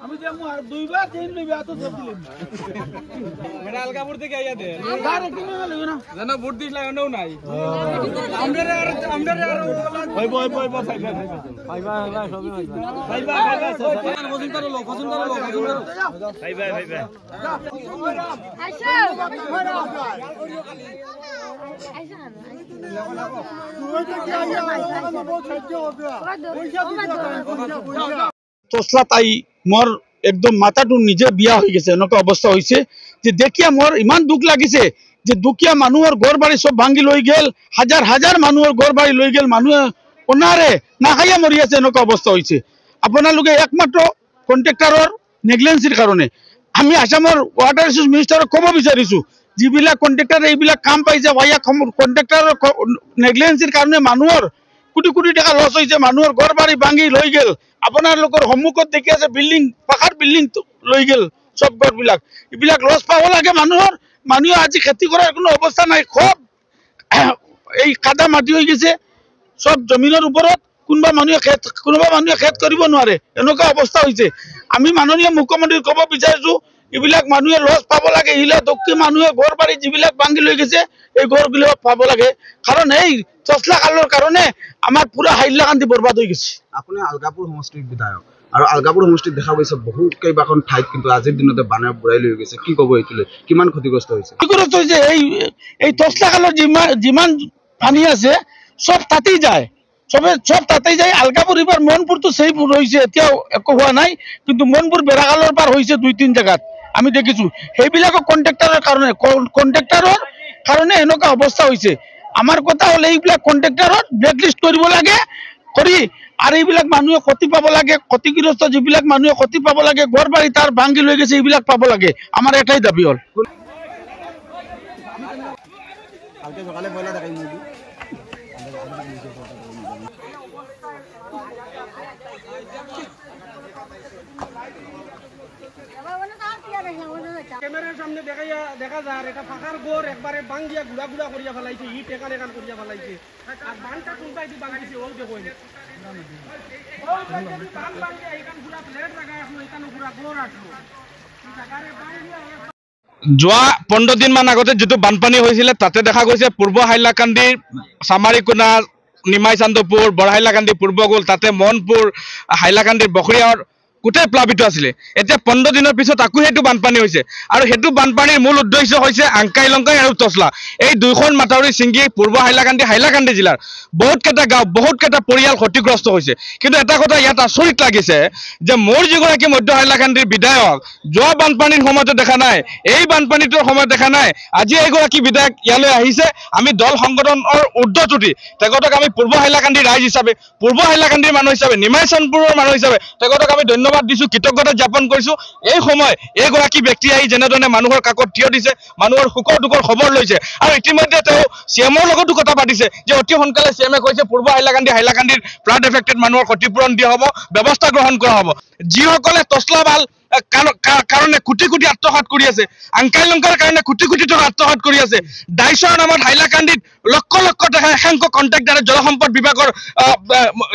আমি যে মু আর দুইবার তিন লইবা তো সব দিলাম মেরা আলগাপুর থেকে আইয়া দে আর একটু না লাগো না জানো ভোট দিছ লাগানো নাই আমরা ভাই ভাই ভাই ভাই ভাই ভাই সবই ভাই ভাই ফসল করো লো ভাই ভাই ভাই ভাই আচ্ছা তোসলা তাই মোর একদম মাথাটো নিজে বিয়া হয়ে গেছে এনেকা অবস্থা হয়েছে যে দেখিয়া মোর ইমান দুঃখ লাগিছে যে দুখিয়া মানুহর ঘর বাড়ি সব ভাঙ্গি লই গেল হাজার হাজার মানুহর ঘর বাড়ি লই গেল মানুষ ওনারে না খাইয়া মরি আছে এনেকা অবস্থা হয়েছে আপনালোকে একমাত্র কন্ট্ৰাক্টৰৰ নেগলেন্সিৰ কাৰণে আমি আসামৰ ওয়াটাৰ ৰিসোৰ্স মিনিস্টাৰক কব বিচাৰিছো যিবিলাক কন্ট্ৰাক্টৰ এইবিলাক কাম পাইছে ভাইয়া কন্ট্ৰাক্টৰৰ নেগলেন্সিৰ কাৰণে মানুহৰ কোটি কোটি টাকা লস হয়েছে মানুহৰ ঘৰ বাড়ি ভাঙ্গি লই গেল আপোনালোকৰ সন্মুখত দেখি আছে বিল্ডিং পাখাৰ বিল্ডিং লৈ গেল সব ঘৰবিলাক এইবিলাক লস পাব লাগে মানুহৰ মানুহে আজি খেতি কৰাৰ কোনো অৱস্থা নাই খুব এই কাদা মাটি হৈ গৈছে সব জমিনৰ ওপৰত কোনোবা মানুহে খেত কৰিব নোৱাৰে এনেকুৱা অৱস্থা হৈছে আমি মাননীয় মুখ্যমন্ত্ৰীক ক'ব বিচাৰিছো এইবিলাক মানুহে লস পাব লাগে ইলা দক্ষিণ মানুহে ঘৰ বাড়ি যিবিলাক ভাঙ্গি লৈ গৈছে এই ঘৰবিলাক পাব লাগে কাৰণ এই চচলা কালৰ কাৰণে আমাৰ পুৰা হাইলাকান্দি বৰবাদ হৈ গৈছে আপুনি আলগাপুৰ সমষ্টিৰ বিধায়ক আৰু আলগাপুৰ সমষ্টিত দেখা গৈছে বহুত কেইবাখন ঠাইত কিন্তু আজিৰ দিনতে বানৰ বুঢ়াই লৈ গৈছে কি ক'ব এইটোলৈ কিমান ক্ষতিগ্ৰস্ত হৈছে এই চচলা কালৰ যিমান পানী আছে সব তাতেই যায় সব তাতেই যায় আলগাপুর এবার মনপুর তো সেই রয়েছে এতিয়াও একো হওয়া নাই কিন্তু মনপুর বেড়াগালৰ পাৰ হয়েছে 2-3 জায়গাত আমি দেখিছো সেইবিলাক কন্ট্ৰাক্টৰৰ কাৰণে এনেকুৱা অবস্থা হয়েছে আমাৰ কথা হল এইবিলাক কন্ট্ৰাক্টৰৰ ব্ল্যাকলিস্ট কৰিব লাগে কৰি আর এইবিলাক মানুহে ক্ষতি পাব লাগে ক্ষতিগ্রস্ত যিবিলাক মানুহে ক্ষতি পাব লাগে ঘর বাড়ি তার ভাঙ্গি লৈ গেছে এইবিলাক পাব লাগে আমার এটাই দাবি হল ক্যামেরার সামনে দেখা যায় এটা ফাঁকার ঘর একবারে ভাঙ্গিয়া গুড়া গুড়া করিয়া ফেলাইছে ইট একান করিয়া ফেলাইছে আর বানটা কোনটা এটি ভাঙ্গিছে ও দেখো যোৱা 15 দিন মান আগতে যেটো বানপানী হৈছিল তাতে দেখা গৈছে পূর্ব হাইলাকান্দিৰ সামাৰিকোনা নিমাই চান্দপুৰ বড় হাইলাকান্দি পূৰ্বগোল তাতে মনপুৰ হাইলাকান্দিৰ বখৰিয়াৰ গোটেই প্লাবিত আছিলে এতিয়া 15 দিনৰ পিছত আকু হেতু বানপানী হৈছে আৰু হেতু বানপানীৰ মূল উদ্দেশ্য হৈছে আংকাই লংকাই আৰু তছলা এই দুইখন মাথাউৰি সিংগি পূৰ্ব হাইলাকান্দি জিলাৰ বহুত কেটা গাঁও বহুত কেটা পৰিয়াল ক্ষতিগ্ৰস্ত হৈছে কিন্তু এটা কথা ইয়াত আচৰিত লাগিছে যে মোৰ যিগৰাকী মধ্য হাইলাকান্দিৰ বিধায়ক যোৱা বানপানীৰ সময়তে দেখা নাই এই বানপানীটোৰ সময়ত দেখা নাই আজি এগৰাকী বিধায়ক ইয়ালৈ আহিছে আমি দল সংগঠনৰ ঊৰ্ধ্বতুটি তেগতক আমি পূৰ্ব হাইলাকান্দিৰ ৰাইজ হিচাপে পূৰ্ব হাইলাকান্দিৰ মানুহ হিচাপে নিমাই চান্দপুৰৰ মানুহ হিচাপে তেগতক আমি ধন্যবাদ দিছো কৃতজ্ঞতা জ্ঞাপন কৰিছো এই সময় এইগৰাকী ব্যক্তি আহি যেনেধৰণে মানুহৰ কাকত থিয় দিছে মানুহৰ সুখৰ দুখৰ খবৰ লৈছে আৰু ইতিমধ্যে তেওঁ সিএমৰ লগতো কথা পাতিছে যে অতি সোনকালে সিএমে কৈছে পূৰ্ব হাইলাকান্দিৰ ফ্লাড এফেক্টেড মানুহৰ ক্ষতিপূৰণ দিয়া হ'ব ব্যৱস্থা গ্ৰহণ কৰা হ'ব যিসকলে তছলাবাল কাৰণে কোটি কোটি আত্মঘাত কৰি আছে আংকাই লংকাৰ কাৰণে কোটি কোটি টাকা আত্মঘাত কৰি আছে ডাইছৰ নামত হাইলাকান্দিত লক্ষ লক্ষ টাকা একাংশ কন্ট্ৰাক্টৰে জলসম্পদ বিভাগৰ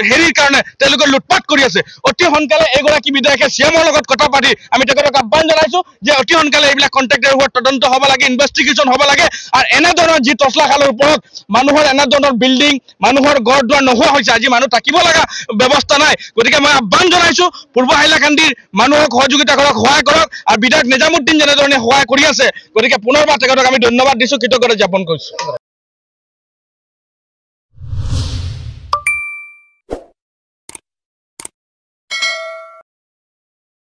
হেৰিৰ কাৰণে তেওঁলোকে লুটপাট কৰি আছে অতি সোনকালে এগৰাকী বিধায়কে সিএমৰ লগত কথা পাতি আমি তেখেতক আহ্বান জনাইছো যে অতি সোনকালে এইবিলাক কন্ট্ৰাক্টৰ ওপৰত তদন্ত হ'ব লাগে ইনভেষ্টিগেশ্যন হ'ব লাগে আৰু এনেধৰণৰ যি তছলা খালৰ ওপৰত মানুহৰ এনেধৰণৰ বিল্ডিং মানুহৰ ঘৰ দুৱাৰ নোহোৱা হৈছে আজি মানুহ থাকিব লগা ব্যৱস্থা নাই গতিকে মই আহ্বান জনাইছো পূৰ্ব হাইলাকান্দিৰ মানুহক সহযোগিতা কৰক সহায় কৰক আৰু বিধায়ক নিজামুদ্দিন যেনেধৰণে সহায় কৰি আছে গতিকে পুনৰবাৰ তেখেতক আমি ধন্যবাদ দিছো কৃতজ্ঞতা জ্ঞাপন কৰিছো।